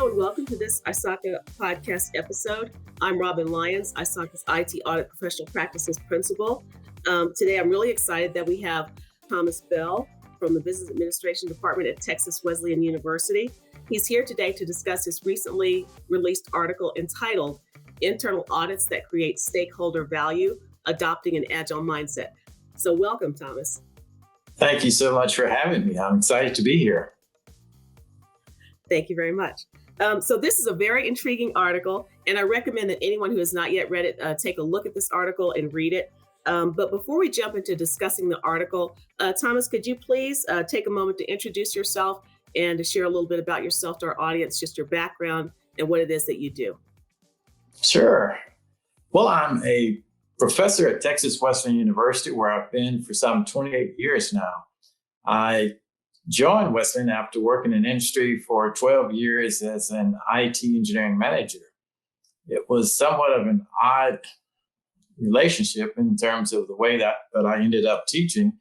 Hello and welcome to this ISACA podcast episode. I'm Robin Lyons, ISACA's IT Audit Professional Practices Principal. Today I'm really excited that we have Thomas Bell from the Business Administration Department at Texas Wesleyan University. He's here today to discuss his recently released article entitled Internal Audits That Create Stakeholder Value, Adopting an Agile Mindset. So welcome, Thomas. Thank you so much for having me. I'm excited to be here. Thank you very much. So this is a very intriguing article, and I recommend that anyone who has not yet read it, take a look at this article and read it. But before we jump into discussing the article, Thomas, could you please take a moment to introduce yourself and to share a little bit about yourself to our audience, just your background and what it is that you do? Sure. Well, I'm a professor at Texas Wesleyan University, where I've been for some 28 years now. I joined Wesleyan after working in industry for 12 years as an IT engineering manager. It was somewhat of an odd relationship in terms of the way that I ended up teaching.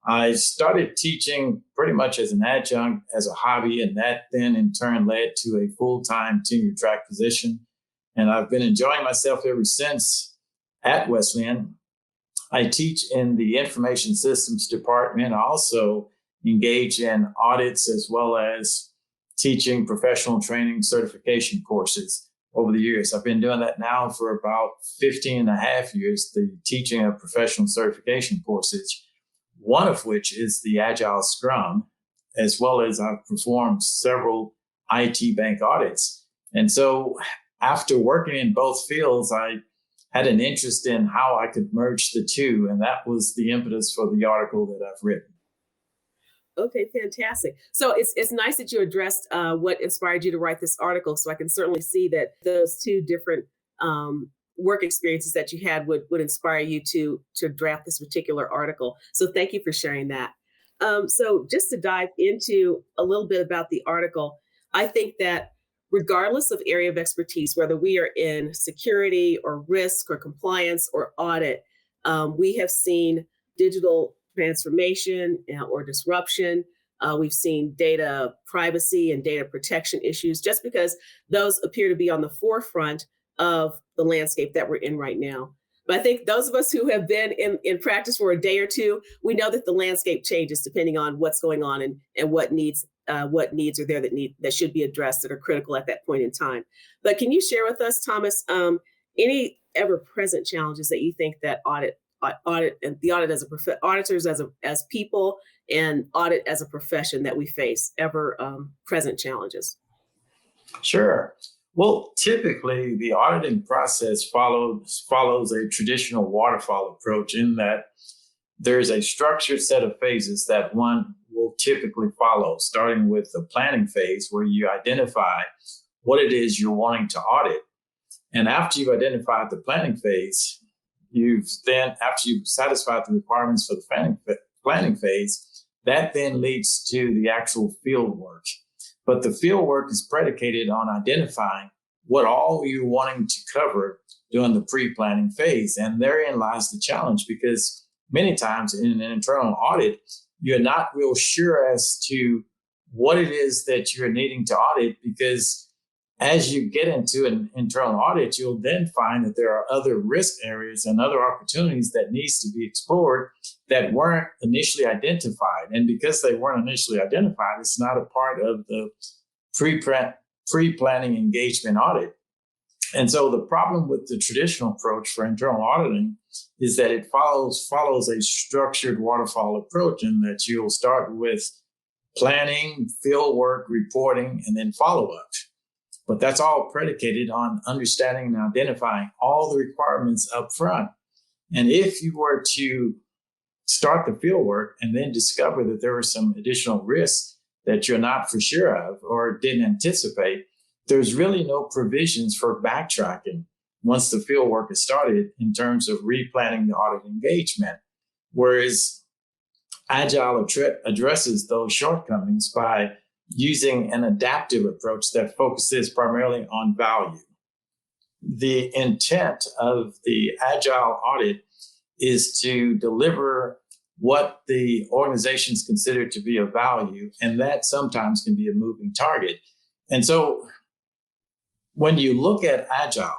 I started teaching pretty much as an adjunct, as a hobby, and that then in turn led to a full-time tenure track position. And I've been enjoying myself ever since at Wesleyan. I teach in the Information Systems Department. I also engage in audits as well as teaching professional training certification courses over the years. I've been doing that now for about 15 and a half years, the teaching of professional certification courses, one of which is the Agile Scrum, as well as I've performed several IT bank audits. And so after working in both fields, I had an interest in how I could merge the two. And that was the impetus for the article that I've written. Okay, fantastic. So it's nice that you addressed what inspired you to write this article. So I can certainly see that those two different work experiences that you had would inspire you to draft this particular article. So thank you for sharing that. So just to dive into a little bit about the article, I think that regardless of area of expertise, whether we are in security or risk or compliance or audit, we have seen digital transformation or disruption. We've seen data privacy and data protection issues just because those appear to be on the forefront of the landscape that we're in right now. But I think those of us who have been in practice for a day or two, we know that the landscape changes depending on what's going on and what needs are there that should be addressed that are critical at that point in time. But can you share with us, Thomas, any ever present challenges that you think that audit and the audit as auditors as people and audit as a profession that we face, ever present challenges? Sure. Well, typically the auditing process follows a traditional waterfall approach in that there's a structured set of phases that one will typically follow, starting with the planning phase where you identify what it is you're wanting to audit. And after you've identified the planning phase, after you've satisfied the requirements for the planning phase, that then leads to the actual field work. But the field work is predicated on identifying what all you're wanting to cover during the pre-planning phase. And therein lies the challenge, because many times in an internal audit, you're not real sure as to what it is that you're needing to audit, because as you get into an internal audit, you'll then find that there are other risk areas and other opportunities that needs to be explored that weren't initially identified. And because they weren't initially identified, it's not a part of the pre-planning engagement audit. And so the problem with the traditional approach for internal auditing is that it follows a structured waterfall approach, in that you'll start with planning, field work, reporting, and then follow-up. But that's all predicated on understanding and identifying all the requirements up front. And if you were to start the field work and then discover that there were some additional risks that you're not for sure of or didn't anticipate, there's really no provisions for backtracking once the field work is started in terms of replanning the audit engagement. Whereas Agile addresses those shortcomings by using an adaptive approach that focuses primarily on value. The intent of the Agile audit is to deliver what the organizations consider to be of value, and that sometimes can be a moving target. And so when you look at Agile,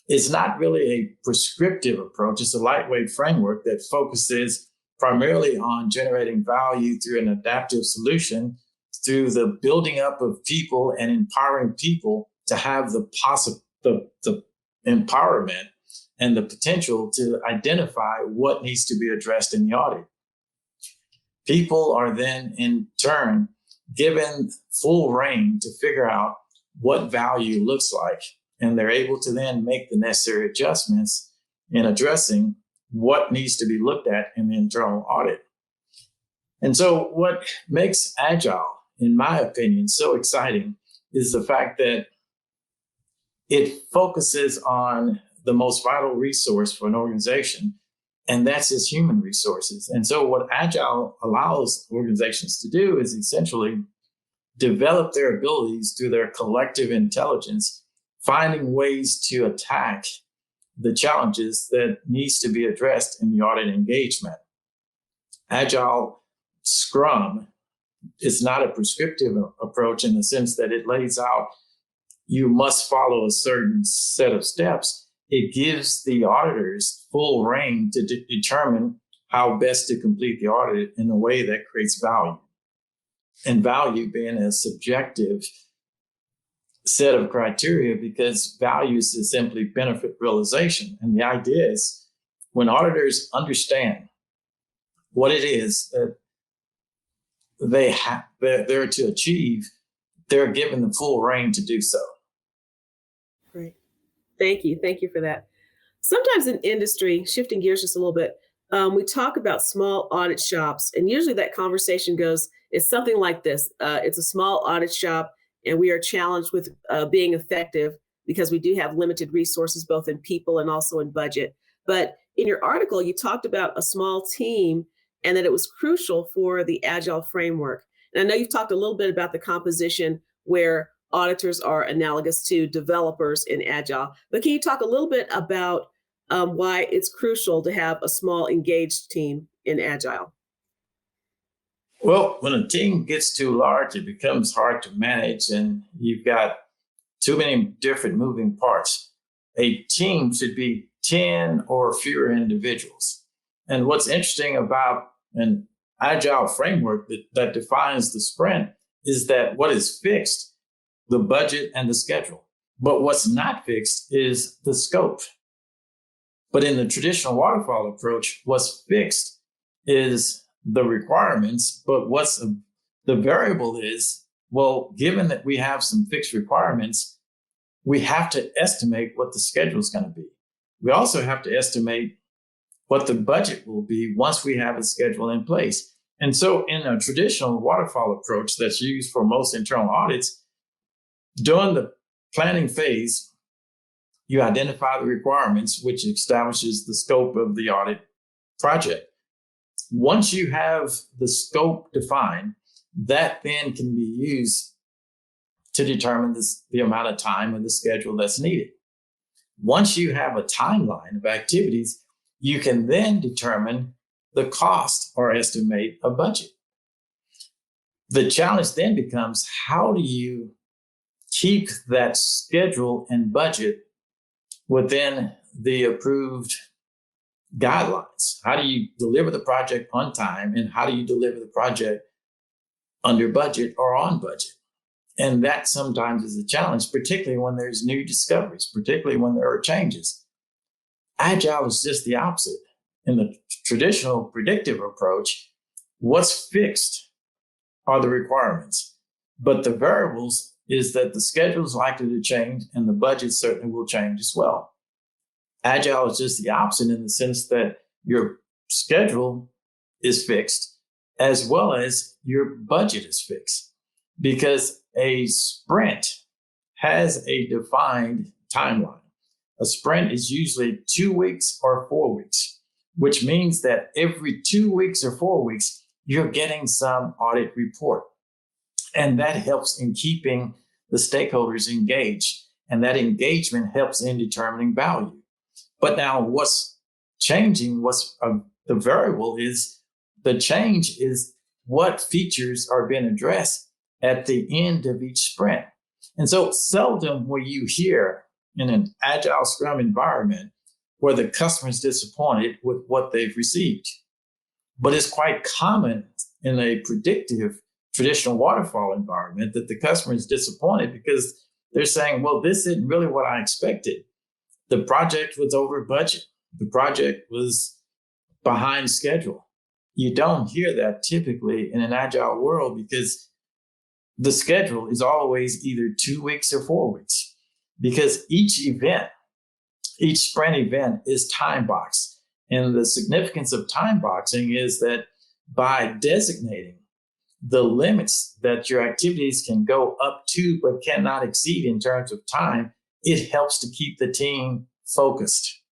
it's not really a prescriptive approach. It's a lightweight framework that focuses primarily on generating value through an adaptive solution, through the building up of people and empowering people to have the empowerment and the potential to identify what needs to be addressed in the audit. People are then in turn given full reign to figure out what value looks like, and they're able to then make the necessary adjustments in addressing what needs to be looked at in the internal audit. And so what makes Agile, in my opinion, so exciting is the fact that it focuses on the most vital resource for an organization, and that's its human resources. And so what Agile allows organizations to do is essentially develop their abilities through their collective intelligence, finding ways to attack the challenges that needs to be addressed in the audit engagement. Agile Scrum is not a prescriptive approach in the sense that it lays out you must follow a certain set of steps. It gives the auditors full reign to determine how best to complete the audit in a way that creates value. And value being a subjective set of criteria, because values is simply benefit realization. And the idea is when auditors understand what it is that they're to achieve, they're given the full reign to do so. Great. Thank you. Thank you for that. Sometimes in industry, shifting gears just a little bit, we talk about small audit shops, and usually that conversation goes, it's something like this. It's a small audit shop, and we are challenged with being effective because we do have limited resources, both in people and also in budget. But in your article, you talked about a small team and that it was crucial for the Agile framework. And I know you've talked a little bit about the composition where auditors are analogous to developers in Agile, but can you talk a little bit about why it's crucial to have a small engaged team in Agile? Well, when a team gets too large, it becomes hard to manage and you've got too many different moving parts. A team should be 10 or fewer individuals. And what's interesting about an Agile framework that defines the sprint is that what is fixed, the budget and the schedule. But what's not fixed is the scope. But in the traditional waterfall approach, what's fixed is the requirements, but the variable is, well, given that we have some fixed requirements, we have to estimate what the schedule is going to be. We also have to estimate what the budget will be once we have a schedule in place. And so in a traditional waterfall approach that's used for most internal audits, during the planning phase, you identify the requirements, which establishes the scope of the audit project. Once you have the scope defined, that then can be used to determine the amount of time and the schedule that's needed. Once you have a timeline of activities, you can then determine the cost or estimate a budget. The challenge then becomes, how do you keep that schedule and budget within the approved guidelines? How do you deliver the project on time, and how do you deliver the project under budget or on budget? And that sometimes is a challenge, particularly when there's new discoveries, particularly when there are changes. Agile is just the opposite. In the traditional predictive approach, what's fixed are the requirements, but the variables is that the schedule is likely to change and the budget certainly will change as well. Agile is just the opposite in the sense that your schedule is fixed as well as your budget is fixed, because a sprint has a defined timeline. A sprint is usually 2 weeks or 4 weeks, which means that every 2 weeks or 4 weeks, you're getting some audit report. And that helps in keeping the stakeholders engaged. And that engagement helps in determining value. But now what's changing, the variable is, the change is what features are being addressed at the end of each sprint. And so seldom will you hear in an Agile Scrum environment where the customer is disappointed with what they've received. But it's quite common in a predictive traditional waterfall environment that the customer is disappointed because they're saying, well, this isn't really what I expected. The project was over budget. The project was behind schedule. You don't hear that typically in an agile world because the schedule is always either 2 weeks or 4 weeks, because each sprint event is time boxed. And the significance of time boxing is that by designating the limits that your activities can go up to but cannot exceed in terms of time, it helps to keep the team focused.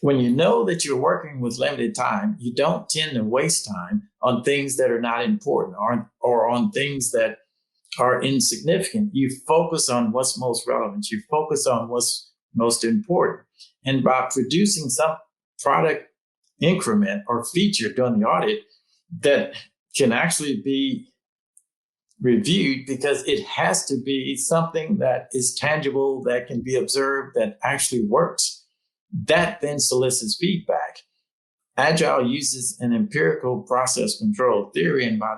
When you know that you're working with limited time, you don't tend to waste time on things that are not important or on things that are insignificant. You focus on what's most relevant. You focus on what's most important. And by producing some product increment or feature during the audit that can actually be reviewed, because it has to be something that is tangible, that can be observed, that actually works, that then solicits feedback. Agile uses an empirical process control theory. And by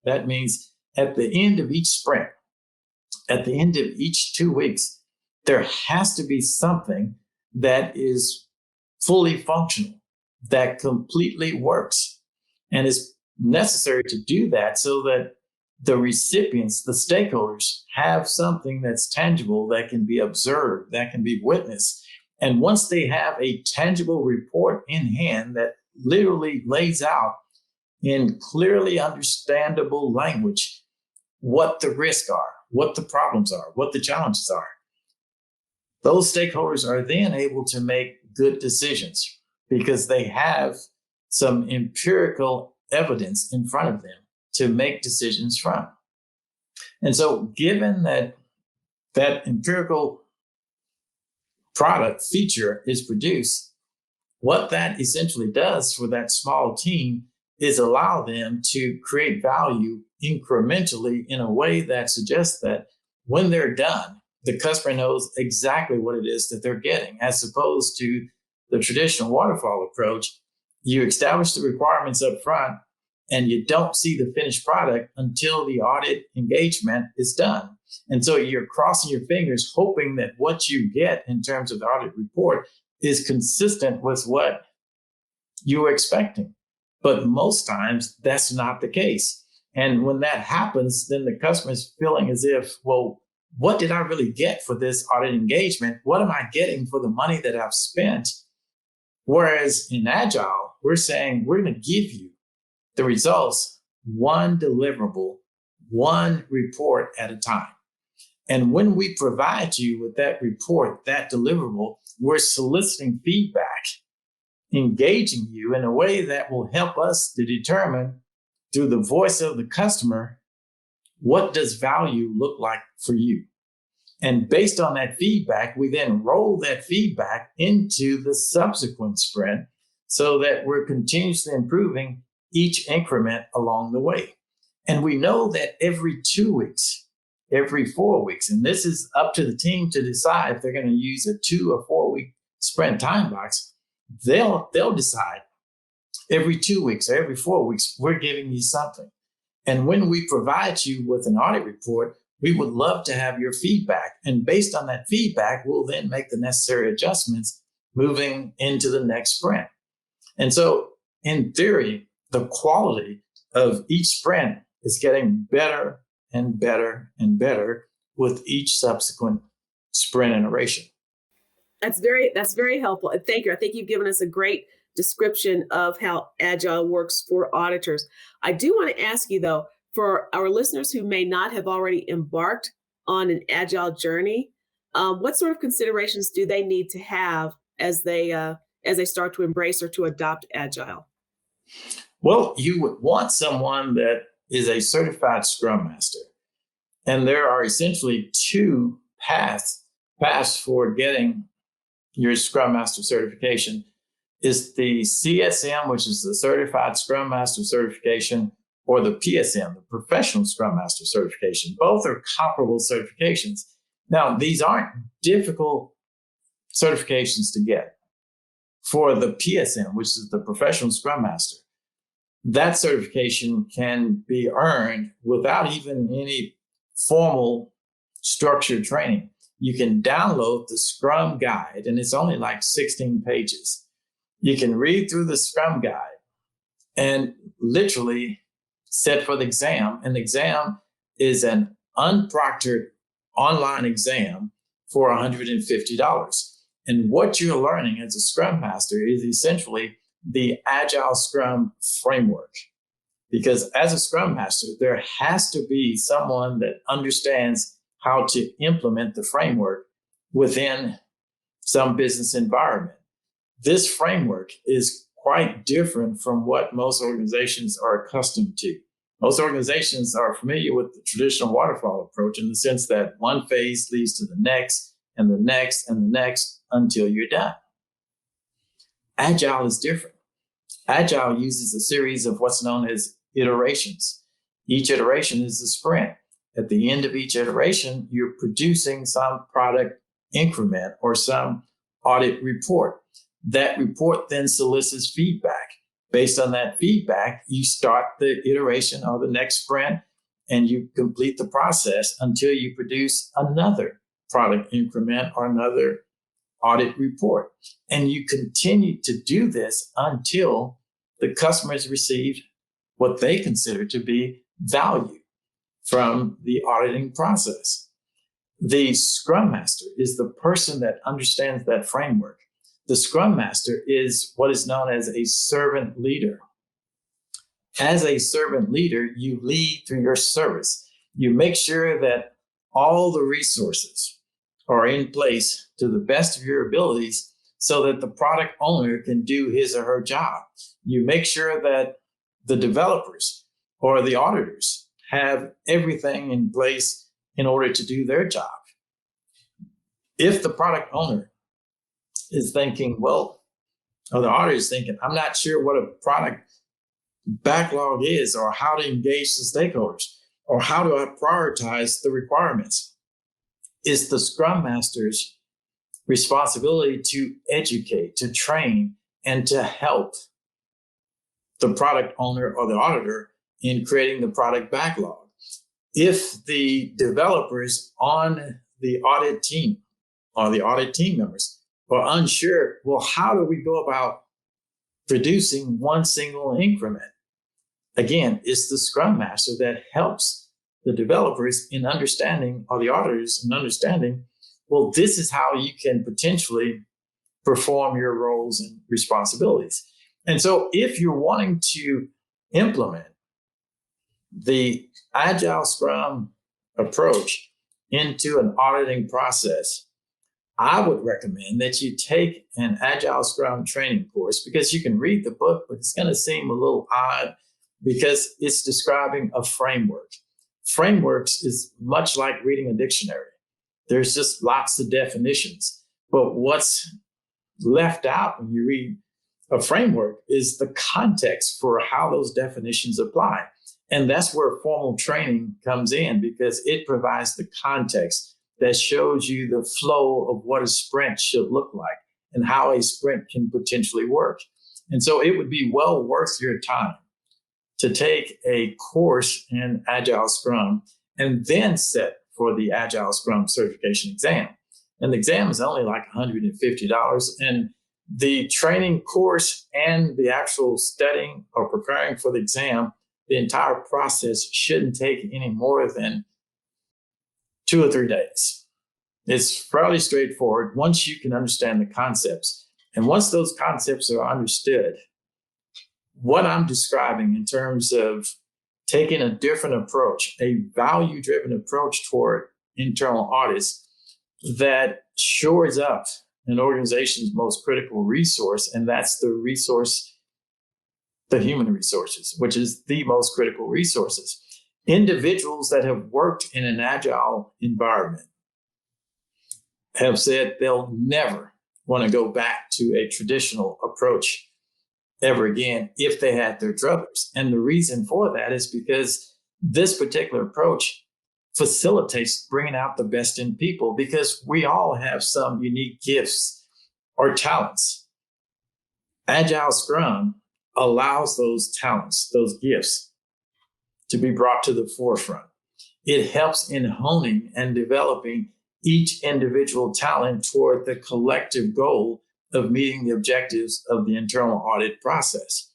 that means at the end of each sprint, at the end of each 2 weeks, there has to be something that is fully functional, that completely works. And it's necessary to do that so that the recipients, the stakeholders, have something that's tangible, that can be observed, that can be witnessed. And once they have a tangible report in hand that literally lays out in clearly understandable language what the risks are, what the problems are, what the challenges are, those stakeholders are then able to make good decisions because they have some empirical evidence in front of them to make decisions from. And so given that empirical product feature is produced, what that essentially does for that small team is allow them to create value incrementally in a way that suggests that when they're done, the customer knows exactly what it is that they're getting, as opposed to the traditional waterfall approach. You establish the requirements up front and you don't see the finished product until the audit engagement is done. And so you're crossing your fingers, hoping that what you get in terms of the audit report is consistent with what you were expecting. But most times that's not the case. And when that happens, then the customer is feeling as if, well, what did I really get for this audit engagement? What am I getting for the money that I've spent? Whereas in Agile, we're saying we're going to give you the results, one deliverable, one report at a time. And when we provide you with that report, that deliverable, we're soliciting feedback, engaging you in a way that will help us to determine through the voice of the customer, what does value look like for you? And based on that feedback, we then roll that feedback into the subsequent sprint so that we're continuously improving each increment along the way. And we know that every 2 weeks, every 4 weeks, and this is up to the team to decide if they're going to use a 2 or 4 week sprint time box, they'll decide every 2 weeks or every 4 weeks, we're giving you something. And when we provide you with an audit report, we would love to have your feedback. And based on that feedback, we'll then make the necessary adjustments moving into the next sprint. And so in theory, the quality of each sprint is getting better and better and better with each subsequent sprint iteration. That's very helpful. And thank you. I think you've given us a great description of how Agile works for auditors. I do want to ask you, though, for our listeners who may not have already embarked on an Agile journey, what sort of considerations do they need to have as they start to embrace or to adopt Agile? Well, you would want someone that is a certified Scrum Master. And there are essentially two paths for getting your Scrum Master certification. Is the CSM, which is the Certified Scrum Master certification, or the PSM, the Professional Scrum Master certification. Both are comparable certifications. Now, these aren't difficult certifications to get. For the PSM, which is the Professional Scrum Master, that certification can be earned without even any formal structured training. You can download the Scrum Guide, and it's only like 16 pages. You can read through the Scrum Guide and literally sit for the exam. And the exam is an unproctored online exam for $150. And what you're learning as a Scrum Master is essentially the Agile Scrum framework. Because as a Scrum Master, there has to be someone that understands how to implement the framework within some business environment. This framework is quite different from what most organizations are accustomed to. Most organizations are familiar with the traditional waterfall approach in the sense that one phase leads to the next and the next and the next until you're done. Agile is different. Agile uses a series of what's known as iterations. Each iteration is a sprint. At the end of each iteration, you're producing some product increment or some audit report. That report then solicits feedback. Based on that feedback, you start the iteration or the next sprint, and you complete the process until you produce another product increment or another audit report. And you continue to do this until the customers receive what they consider to be value from the auditing process. The Scrum Master is the person that understands that framework. The Scrum Master is what is known as a servant leader. As a servant leader, you lead through your service. You make sure that all the resources are in place to the best of your abilities so that the product owner can do his or her job. You make sure that the developers or the auditors have everything in place in order to do their job. If the product owner is thinking, well, or the auditor is thinking, I'm not sure what a product backlog is or how to engage the stakeholders or how to prioritize the requirements, it's the Scrum Master's responsibility to educate, to train, and to help the product owner or the auditor in creating the product backlog. If the developers on the audit team or the audit team members are unsure, well, how do we go about producing one single increment? Again, it's the Scrum Master that helps the developers in understanding, or the auditors in understanding, well, this is how you can potentially perform your roles and responsibilities. And so if you're wanting to implement the Agile Scrum approach into an auditing process, I would recommend that you take an Agile Scrum training course, because you can read the book, but it's going to seem a little odd because it's describing a framework. Frameworks is much like reading a dictionary. There's just lots of definitions. But what's left out when you read a framework is the context for how those definitions apply. And that's where formal training comes in, because it provides the context that shows you the flow of what a sprint should look like and how a sprint can potentially work. And so it would be well worth your time to take a course in Agile Scrum and then sit for the Agile Scrum certification exam. And the exam is only like $150. And the training course and the actual studying or preparing for the exam, the entire process shouldn't take any more than 2 or 3 days. It's fairly straightforward once you can understand the concepts. And once those concepts are understood, what I'm describing in terms of taking a different approach, a value-driven approach toward internal audits that shores up an organization's most critical resource, and that's the resource, the human resources, which is the most critical resources. Individuals that have worked in an agile environment have said they'll never want to go back to a traditional approach ever again if they had their druthers. And the reason for that is because this particular approach facilitates bringing out the best in people, because we all have some unique gifts or talents. Agile Scrum allows those talents, those gifts, to be brought to the forefront. It helps in honing and developing each individual talent toward the collective goal of meeting the objectives of the internal audit process.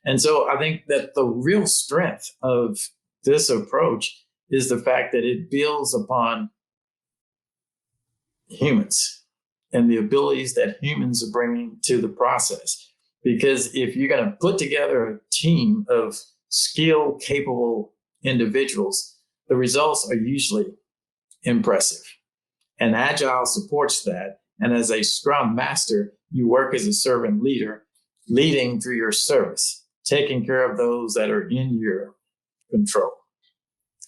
And so I think that the real strength of this approach is the fact that it builds upon humans and the abilities that humans are bringing to the process. Because if you're going to put together a team of skilled, capable individuals, the results are usually impressive. And Agile supports that. And as a Scrum Master, you work as a servant leader, leading through your service, taking care of those that are in your control.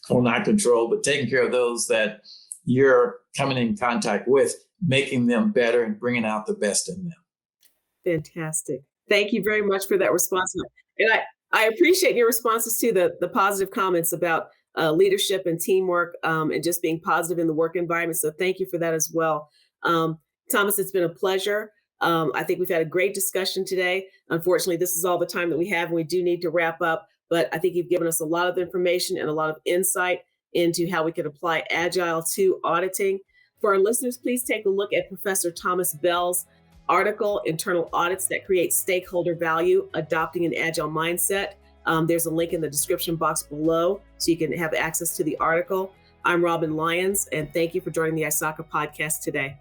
Well, not control, but taking care of those that you're coming in contact with, making them better and bringing out the best in them. Fantastic. Thank you very much for that response. And I appreciate your responses to the positive comments about leadership and teamwork and just being positive in the work environment. So thank you for that as well. Thomas, it's been a pleasure. I think we've had a great discussion today. Unfortunately, this is all the time that we have, and we do need to wrap up. But I think you've given us a lot of information and a lot of insight into how we can apply Agile to auditing. For our listeners, please take a look at Professor Thomas Bell's article, Internal Audits That Create Stakeholder Value, Adopting an Agile Mindset. There's a link in the description box below so you can have access to the article. I'm Robin Lyons, and thank you for joining the ISACA podcast today.